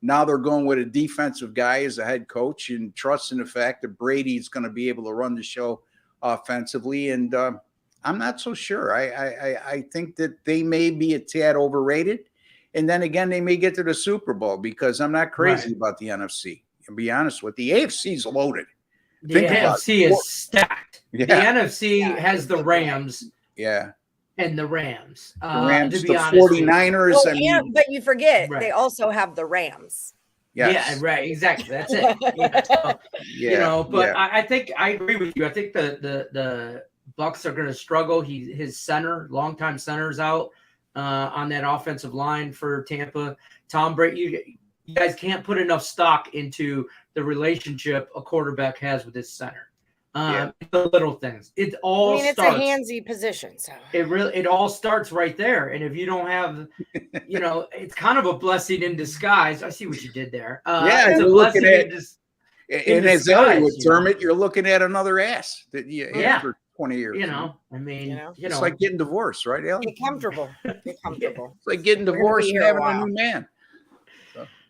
now they're going with a defensive guy as a head coach and trusting the fact that Brady's going to be able to run the show offensively. And I'm not so sure. I think that they may be a tad overrated. And then again, they may get to the Super Bowl, because I'm not crazy about the NFC. To be honest with you, the AFC is loaded. The AFC is stacked. Yeah. The NFC has the Rams. Yeah. And the Rams. The Rams, the 49ers. Well, but you forget, they also have the Rams. Yes. Yeah, right. Exactly. That's it. I think I agree with you. I think the Bucs are going to struggle. His longtime center's out on that offensive line for Tampa. Tom Brady, you guys can't put enough stock into the relationship a quarterback has with his center. The little things. It all it's starts. a handsy position, so it all starts right there. And if you don't have, it's kind of a blessing in disguise. I see what you did there. It's a blessing and as Ellie would term it, you're looking at another ass that after 20 years. It's like getting divorced, right, Ellie? Get comfortable. Get comfortable. It's like getting divorced and having a new man.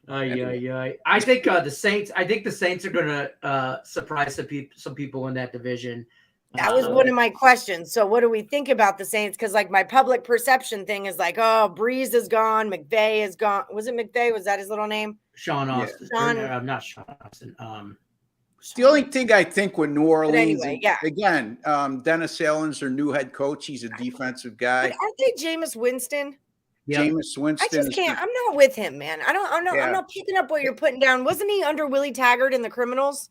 I think the Saints. I think the Saints are going to surprise some people in that division. That was one of my questions. So, what do we think about the Saints? Because, like, my public perception thing is like, oh, Breeze is gone, McVay is gone. Was it McVay? Was that his little name? Sean Austin. I'm not Sean Austin. The only thing I think with New Orleans, again, Dennis Allen's their new head coach. He's a defensive guy. But aren't they Jameis Winston? Yep. Jameis Winston. I just can't. I'm not with him, man. I'm not picking up what you're putting down. Wasn't he under Willie Taggart in the Criminals?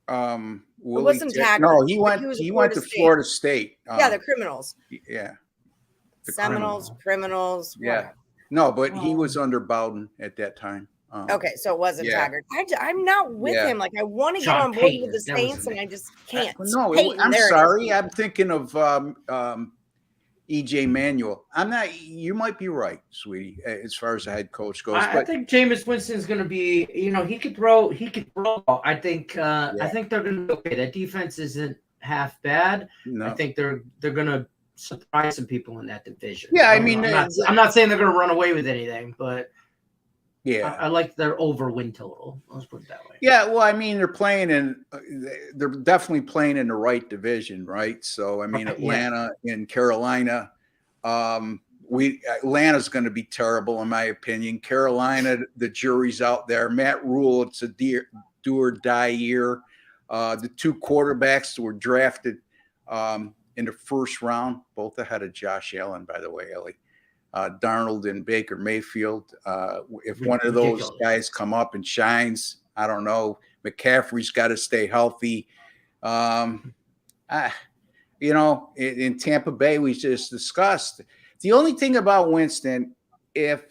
It wasn't Taggart. No, he went to Florida State. The Criminals. Yeah. Seminoles, Criminals. Yeah. Whatever. No, but he was under Bowden at that time. Okay, so it wasn't Taggart. I'm not with him. Like, I want to get on board with the Saints, and I just can't. No, I'm sorry. I'm thinking of EJ Manuel. I'm not. You might be right, sweetie, as far as the head coach goes. I think Jameis Winston's going to be. He could throw. He could throw. I think. I think they're going to be okay. That defense isn't half bad. No. I think they're going to surprise some people in that division. Yeah, I mean, I'm not saying they're going to run away with anything, but yeah, I like their over win total. Let's put it that way. Yeah, well, I mean, they're definitely playing in the right division, right? So, I mean, Atlanta and Carolina. Atlanta's going to be terrible, in my opinion. Carolina, the jury's out there. Matt Rule, it's a do or die year. The two quarterbacks that were drafted in the first round, both ahead of Josh Allen, by the way, Ellie. Darnold and Baker Mayfield. If one of those guys come up and shines, I don't know. McCaffrey's got to stay healthy. In Tampa Bay, we just discussed. The only thing about Winston, if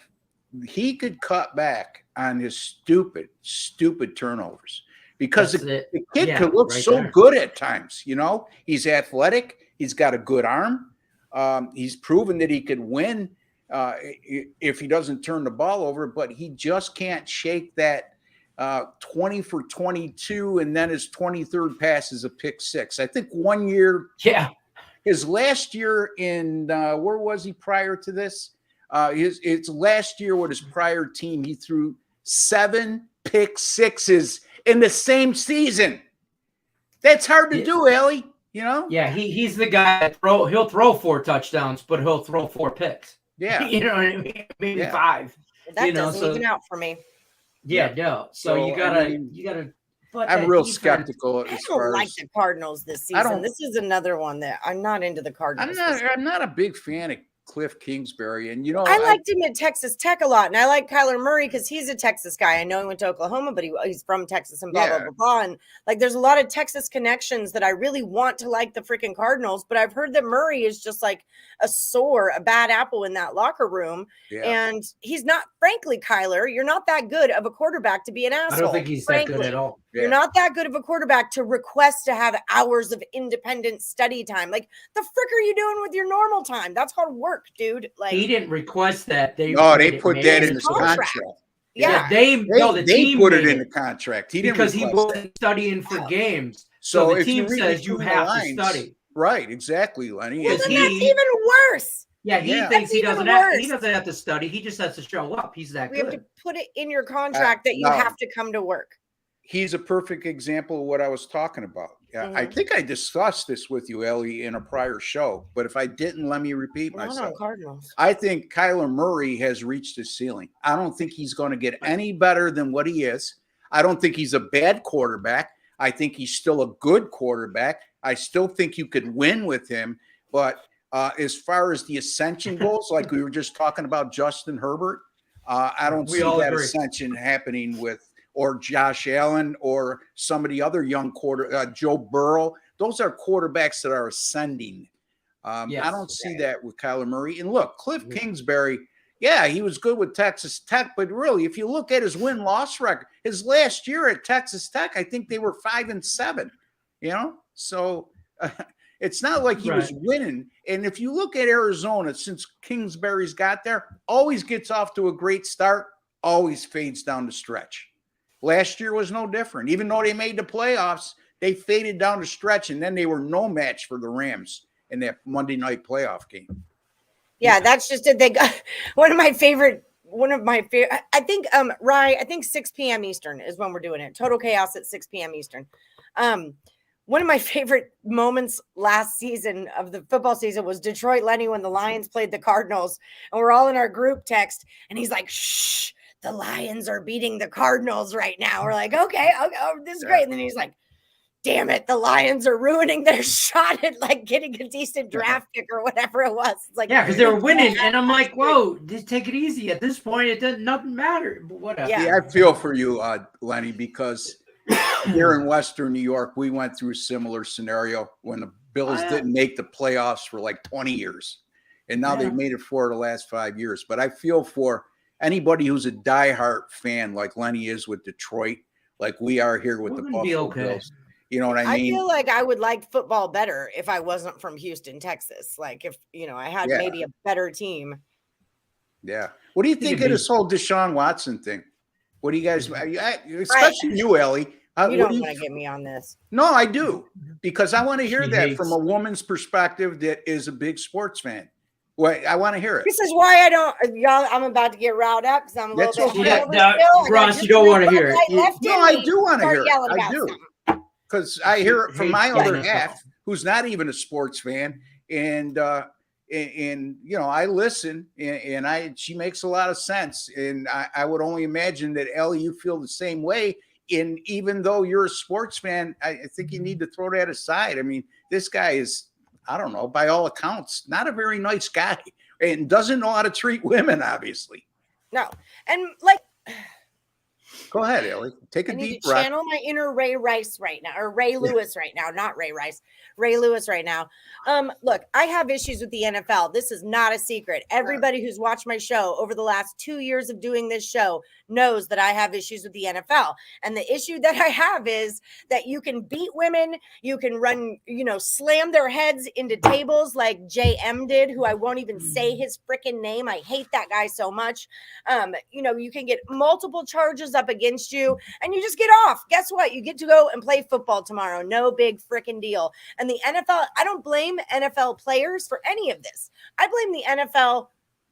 he could cut back on his stupid turnovers, because the kid could look good at times. He's athletic. He's got a good arm. He's proven that he could win if he doesn't turn the ball over, but he just can't shake that 20 for 22, and then his 23rd pass is a pick six. I think 1 year. Yeah. His last year in where was he prior to this? It's last year with his prior team. He threw 7 pick sixes in the same season. That's hard to do, Ellie. Yeah, he's the guy he'll throw 4 touchdowns, but he'll throw 4 picks. Yeah. You know what I mean? Maybe 5. That doesn't even out for me. Yeah, no. So you gotta. But I'm real skeptical. I don't like the Cardinals this season. This is another one that I'm not into the Cardinals. I'm not a big fan of Cliff Kingsbury, and I liked him at Texas Tech a lot, and I like Kyler Murray because he's a Texas guy. I know he went to Oklahoma, but he's from Texas and blah blah blah. And like, there's a lot of Texas connections that I really want to like the freaking Cardinals, but I've heard that Murray is just like a bad apple in that locker room, and he's not. Frankly, Kyler, you're not that good of a quarterback to be an asshole. I don't think he's that good at all. You're not that good of a quarterback to request to have hours of independent study time. Like, the frick are you doing with your normal time? That's hard work, dude. Like, he didn't request that. They put that in his contract. Yeah, they team put it in the contract. He didn't because he wasn't studying for games. So the team says you have to study. Right, exactly, Lenny. Well, then that's even worse. Yeah, he thinks he doesn't have to study. He just has to show up. He's that good. We have to put it in your contract that you have to come to work. He's a perfect example of what I was talking about. Yeah, I think I discussed this with you, Ellie, in a prior show. But if I didn't, let me repeat myself. Cardinals. I think Kyler Murray has reached his ceiling. I don't think he's going to get any better than what he is. I don't think he's a bad quarterback. I think he's still a good quarterback. I still think you could win with him. But as far as the ascension goes, like we were just talking about Justin Herbert, I don't see that ascension happening with or Josh Allen or some of the other young Joe Burrow. Those are quarterbacks that are ascending. I don't see that with Kyler Murray. And look, Cliff Kingsbury, he was good with Texas Tech, but really, if you look at his win-loss record, his last year at Texas Tech, I think they were 5-7. So it's not like he was winning. And if you look at Arizona, since Kingsbury's got there, always gets off to a great start, always fades down the stretch. Last year was no different. Even though they made the playoffs, they faded down the stretch, and then they were no match for the Rams in that Monday night playoff game. Yeah, that's just it. They got one of my favorite. I think Rye, I think 6 p.m. Eastern is when we're doing it. Total Chaos at 6 p.m. Eastern. One of my favorite moments last season of the football season was Detroit Lenny when the Lions played the Cardinals, and we're all in our group text, and he's like, "Shh, the Lions are beating the Cardinals right now." We're like, okay, this is great. And then he's like, damn it, the Lions are ruining their shot at like getting a decent draft pick or whatever it was. It's like, yeah, because they were winning, and I'm like, whoa, just take it easy. At this point, it doesn't nothing matter. But whatever. Yeah, I feel for you, Lenny, because here in Western New York, we went through a similar scenario when the Bills didn't make the playoffs for like 20 years, and now they've made it for the last 5 years. But I feel for anybody who's a diehard fan like Lenny is with Detroit, like we are here with the Buffalo Bills. You know what I mean? I feel like I would like football better if I wasn't from Houston, Texas. Like if, I had maybe a better team. Yeah. What do you think of this whole Deshaun Watson thing? What do you guys, especially you, Ellie? You don't want to get me on this. No, I do. Because I want to hear that from a woman's perspective that is a big sports fan. Well, I want to hear it. This is why I don't, y'all. I'm about to get riled up because I'm a little bit. Ross, you don't want to hear it. No, I do want to hear it. I do. Because I hear it from my other half, who's not even a sports fan, and I listen, and she makes a lot of sense, and I would only imagine that Ellie, you feel the same way. And even though you're a sports fan, I think you need to throw that aside. I mean, this guy is, I don't know, by all accounts, not a very nice guy, and doesn't know how to treat women, obviously. No, and like. Go ahead, Ellie. Take a deep breath. Channel my inner Ray Rice right now, or Ray Lewis right now, not Ray Rice, Ray Lewis right now. Look, I have issues with the NFL. This is not a secret. Everybody who's watched my show over the last 2 years of doing this show knows that I have issues with the NFL. And the issue that I have is that you can beat women, you can run, slam their heads into tables like JM did, who I won't even say his freaking name. I hate that guy so much. You can get multiple charges up against you and you just get off. Guess what? You get to go and play football tomorrow. No big freaking deal. And the NFL, I don't blame NFL players for any of this. I blame the NFL,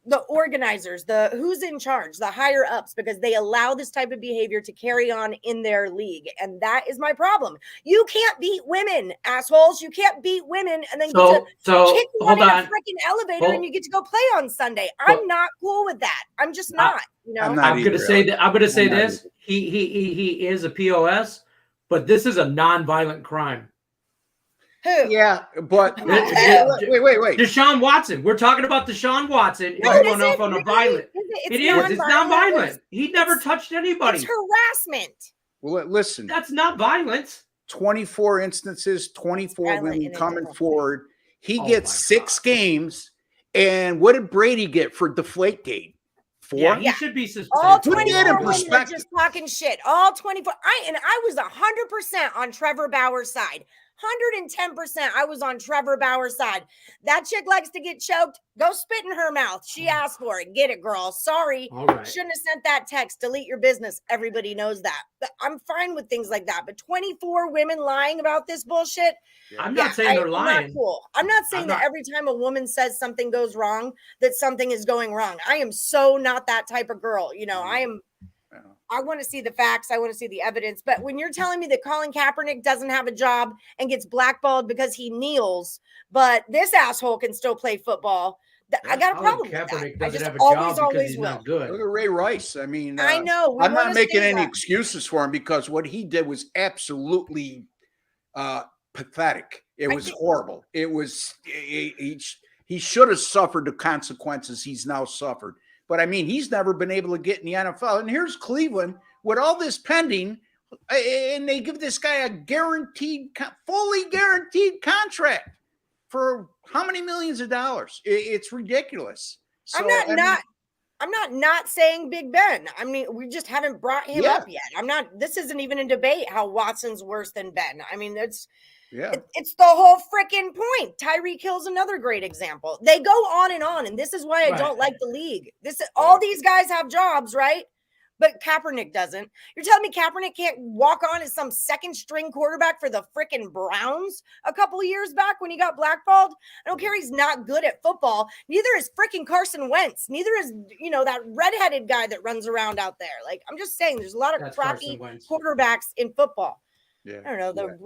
the organizers, the who's in charge, the higher ups, because they allow this type of behavior to carry on in their league. And that is my problem. You can't beat women, assholes. You can't beat women and then get to kick one in a freaking elevator and you get to go play on Sunday. I'm not cool with that. I'm just not. I'm going to say that. I'm going to say this. He is a POS, but this is a non-violent crime. Who? Yeah, but wait. Deshaun Watson. We're talking about Deshaun Watson. If you want to know on a violent, it is. It's non-violent. He never touched anybody. It's harassment. Well, listen. That's not violence. 24 instances, 24 women coming forward. He gets 6 games. And what did Brady get for Deflategate? 4? Yeah, he should be suspended. All 24 women are just talking shit. All 24. I was 100% on Trevor Bauer's side. 110%. I was on Trevor Bauer's side. That chick likes to get choked. Go spit in her mouth. She asked for it. Get it, girl. Sorry. Right. Shouldn't have sent that text. Delete your business. Everybody knows that. But I'm fine with things like that. But 24 women lying about this bullshit. I'm not saying they're lying. Not cool. I'm not saying that every time a woman says something goes wrong, that something is going wrong. I am so not that type of girl. I want to see the facts. I want to see the evidence. But when you're telling me that Colin Kaepernick doesn't have a job and gets blackballed because he kneels, but this asshole can still play football, I got a problem with that. I just always will. Not good. Look at Ray Rice. I mean, I know. I'm not making any excuses for him because what he did was absolutely pathetic. It was horrible. It was he should have suffered the consequences he's now suffered. But, I mean, he's never been able to get in the NFL. And here's Cleveland with all this pending, and they give this guy a fully guaranteed contract for how many millions of dollars? It's ridiculous. So, I'm not saying Big Ben. I mean, we just haven't brought him up yet. This isn't even a debate how Watson's worse than Ben. I mean, Yeah. It's the whole freaking point. Tyreek Hill's another great example. They go on, and this is why I don't like the league. All these guys have jobs, right? But Kaepernick doesn't. You're telling me Kaepernick can't walk on as some second string quarterback for the freaking Browns a couple of years back when he got blackballed? I don't care. He's not good at football. Neither is freaking Carson Wentz. Neither is, that redheaded guy that runs around out there. Like, I'm just saying there's a lot of crappy quarterbacks in football. Yeah. I don't know, the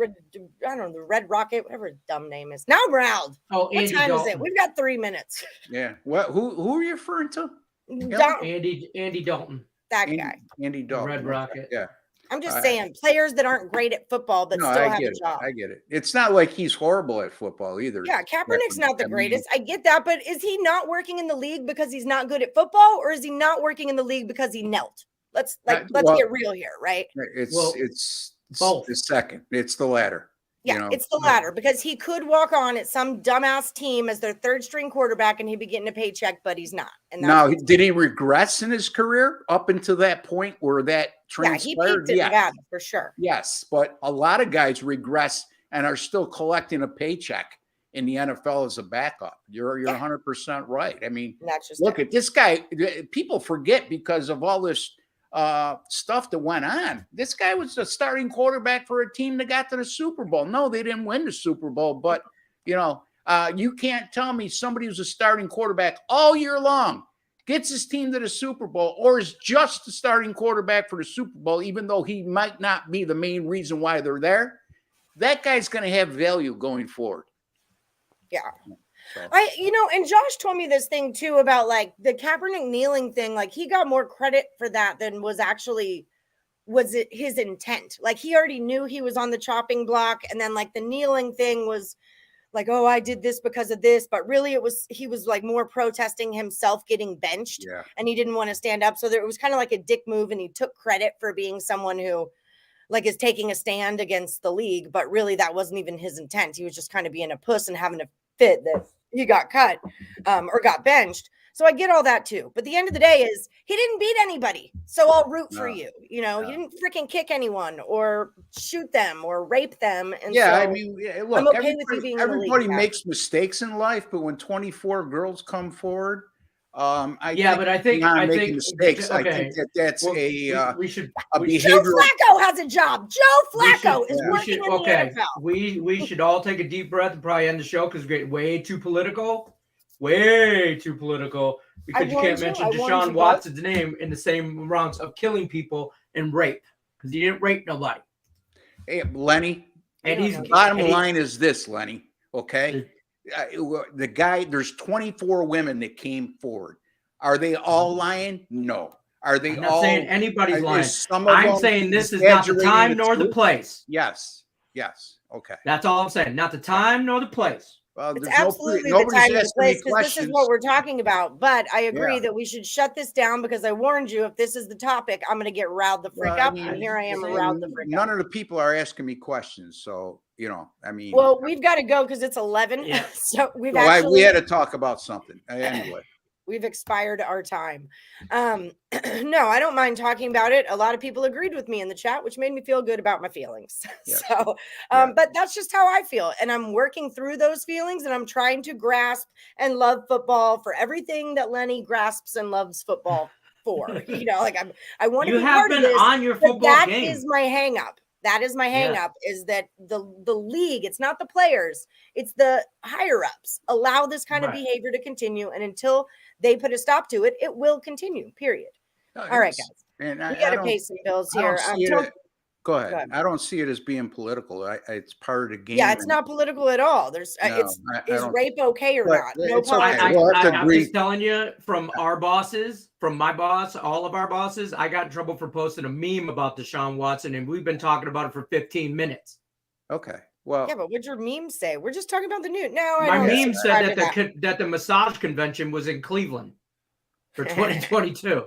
Red Rocket, whatever his dumb name is. Now I'm riled. Oh, what time is it? We've got 3 minutes. Yeah. What? Who are you referring to? Andy Dalton. That guy. Andy Dalton. Red Rocket. Yeah. I'm just saying, players that aren't great at football but still have a job. I get it. It's not like he's horrible at football either. Yeah, Kaepernick's not the greatest. I get that, but is he not working in the league because he's not good at football, or is he not working in the league because he knelt? Let's get real here, right? It's both. The second. It's the latter. Yeah, it's the latter, because he could walk on at some dumbass team as their third string quarterback and he'd be getting a paycheck, but he's not. And now, did he regress in his career up until that point where that transpired? Yeah, he peaked at for sure. Yes, but a lot of guys regress and are still collecting a paycheck in the NFL as a backup. You're 100% right. I mean, look at this guy. People forget because of all this stuff that went on. This guy was the starting quarterback for a team that got to the Super Bowl. No, they didn't win the Super Bowl, but you can't tell me somebody who's a starting quarterback all year long gets his team to the Super Bowl or is just the starting quarterback for the Super Bowl, even though he might not be the main reason why they're there. That guy's going to have value going forward. Yeah. So. And Josh told me this thing too about like the Kaepernick kneeling thing. Like he got more credit for that than was it his intent. Like he already knew he was on the chopping block, and then like the kneeling thing was like, oh, I did this because of this, but really he was like more protesting himself getting benched, and he didn't want to stand up. So it was kind of like a dick move, and he took credit for being someone who like is taking a stand against the league, but really that wasn't even his intent. He was just kind of being a puss and having a fit that he got cut or got benched. So I get all that too. But the end of the day is he didn't beat anybody. So I'll root for you. He didn't freaking kick anyone or shoot them or rape them. And yeah, so I mean, look, I'm okay with you being everybody makes mistakes in life, but when 24 girls come forward, I think mistakes. Okay. I think that's we should behavioral. Joe Flacco has a job. Joe Flacco is working in the NFL. We should all take a deep breath and probably end the show because we're getting way too political. Because you can't mention Deshaun Watson's name in the same rounds of killing people and rape because he didn't rape nobody. Hey, Lenny. And bottom line is this, Lenny. Okay. The guy, there's 24 women that came forward. Are they all lying? No. Are they I'm all not saying anybody's lying? I'm saying this is not the time nor the place. Yes. Okay. That's all I'm saying. Not the time nor the place. Well, it's absolutely the time and the place because this is what we're talking about. But I agree that we should shut this down because I warned you if this is the topic, I'm going to get riled the frick up. And here I am riled the frick up. None of the people are asking me questions. So, Well, we've got to go because it's 11. Yeah. So we had to talk about something. Anyway. We've expired our time. No, I don't mind talking about it. A lot of people agreed with me in the chat, which made me feel good about my feelings. Yeah. So, but that's just how I feel. And I'm working through those feelings and I'm trying to grasp and love football for everything that Lenny grasps and loves football for. I want to be part of this. On your football that game. is my hang up. That is my hang up is that the league, it's not the players, it's the higher ups allow this kind of behavior to continue. And until they put a stop to it, it will continue, period. All right, guys. We got to pay some bills here. Go ahead. I don't see it as being political. It's part of the game. Yeah, it's not political at all. Is rape okay or not? No problem. I'm just telling you from our bosses, from my boss, all of our bosses, I got in trouble for posting a meme about Deshaun Watson, and we've been talking about it for 15 minutes. Okay. Well, yeah, but what'd your meme say? We're just talking about the news. No, my meme said that the massage convention was in Cleveland for 2022.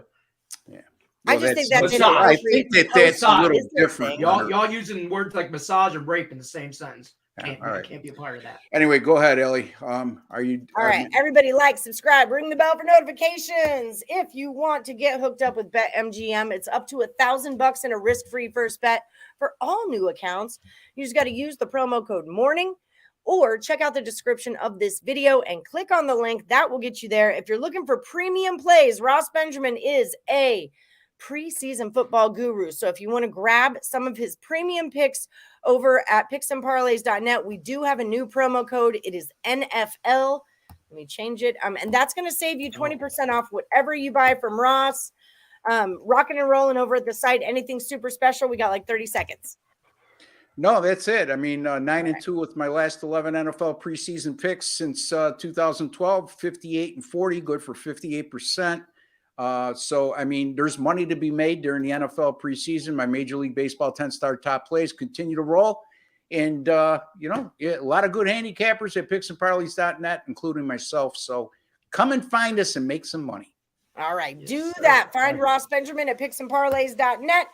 Yeah. Well, I just think that's I think that's a little different. Y'all using words like massage and rape in the same sentence. Right. Can't be a part of that. Anyway, go ahead, Ellie. Are you all right? Everybody, like, subscribe, ring the bell for notifications. If you want to get hooked up with BetMGM, it's up to $1,000 in a risk-free first bet for all new accounts. You just got to use the promo code MORNING, or check out the description of this video and click on the link. That will get you there. If you're looking for premium plays, Ross Benjamin is a preseason football guru. So if you want to grab some of his premium picks over at picksandparlays.net, we do have a new promo code. It is NFL. Let me change it. And that's going to save you 20% off whatever you buy from Ross. Rocking and rolling over at the site. Anything super special? We got like 30 seconds. No, that's it. I mean, 9-2 with my last 11 NFL preseason picks since 2012, 58-40, good for 58%. So, I mean, there's money to be made during the NFL preseason. My Major League Baseball 10-star top plays continue to roll. And, a lot of good handicappers at picksandparlays.net, including myself. So come and find us and make some money. All right. Do that. Find Ross Benjamin at picksandparlays.net.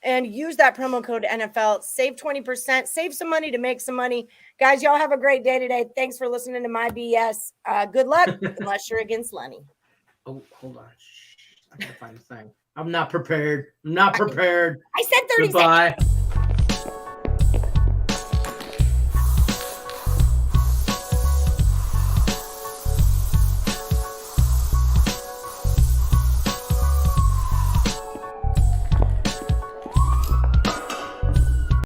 And use that promo code NFL. Save 20%. Save some money to make some money. Guys, y'all have a great day today. Thanks for listening to my BS. Good luck, unless you're against Lenny. Oh, hold on. I gotta find the thing. I'm not prepared. I said 30 seconds.